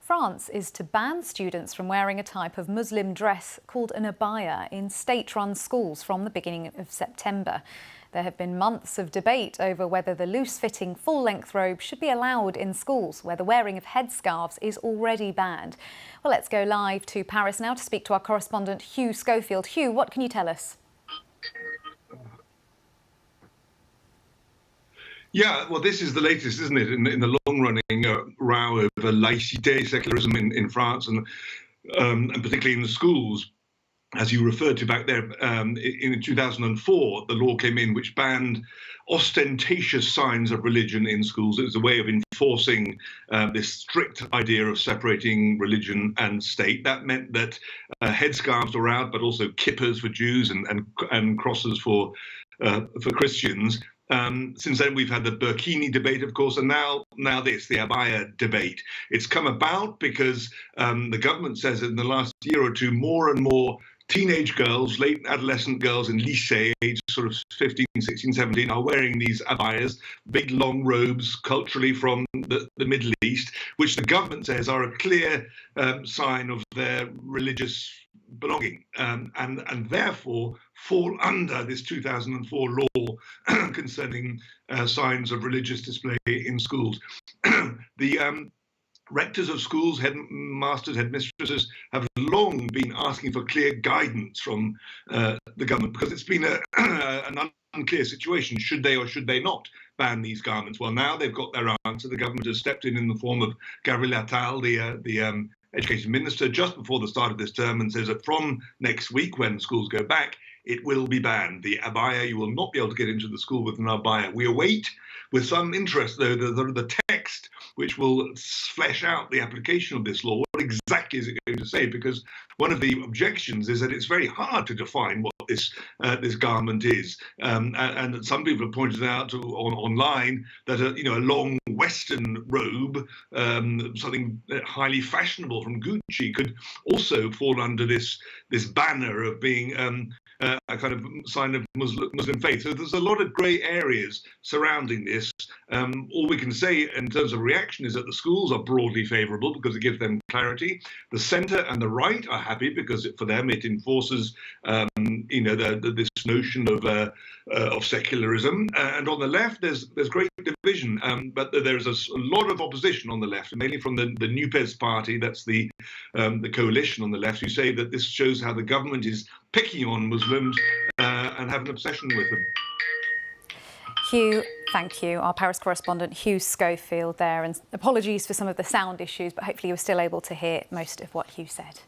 France is to ban students from wearing a type of Muslim dress called an abaya in state-run schools from the beginning of September. There have been months of debate over whether the loose-fitting full-length robe should be allowed in schools where the wearing of headscarves is already banned. Well, let's go live to Paris now to speak to our correspondent Hugh Schofield. Hugh, what can you tell us? Yeah, well, this is the latest, isn't it, in the long-running row over laïcité, secularism in France, and particularly in the schools. As you referred to back there, in 2004, the law came in which banned ostentatious signs of religion in schools. It was a way of enforcing this strict idea of separating religion and state. That meant that headscarves were out, but also kippahs for Jews and crosses for Christians. Since then, we've had the burkini debate, of course, and now this, the abaya debate. It's come about because the government says that in the last year or two, more and more teenage girls, late adolescent girls in lycée, age sort of 15, 16, 17, are wearing these abayas, big long robes culturally from the Middle East, which the government says are a clear sign of their religious belonging, and therefore fall under this 2004 law concerning signs of religious display in schools. The rectors of schools, headmasters, headmistresses have long been asking for clear guidance from the government because it's been an unclear situation. Should they or should they not ban these garments? Well, now they've got their answer. The government has stepped in the form of Gabriel Attal, the Education Minister, just before the start of this term, and says that from next week, when schools go back, it will be banned. The abaya, you will not be able to get into the school with an abaya. We await with some interest, though, the text which will flesh out the application of this law. What exactly is it going to say? Because one of the objections is that it's very hard to define what this garment is, and some people have pointed out online that a long Western robe, something highly fashionable from Gucci, could also fall under this banner of being a kind of sign of Muslim faith. So there's a lot of grey areas surrounding this. All we can say in terms of reaction is that the schools are broadly favourable because it gives them clarity. The centre and the right are happy because for them it enforces, this notion of secularism. And on the left, there's great division, but there's a lot of opposition on the left, mainly from the NUPES party. That's the coalition on the left, who say that this shows how the government is picking on Muslims and have an obsession with them. Hugh, thank you. Our Paris correspondent Hugh Schofield there, and apologies for some of the sound issues, but hopefully you were still able to hear most of what Hugh said.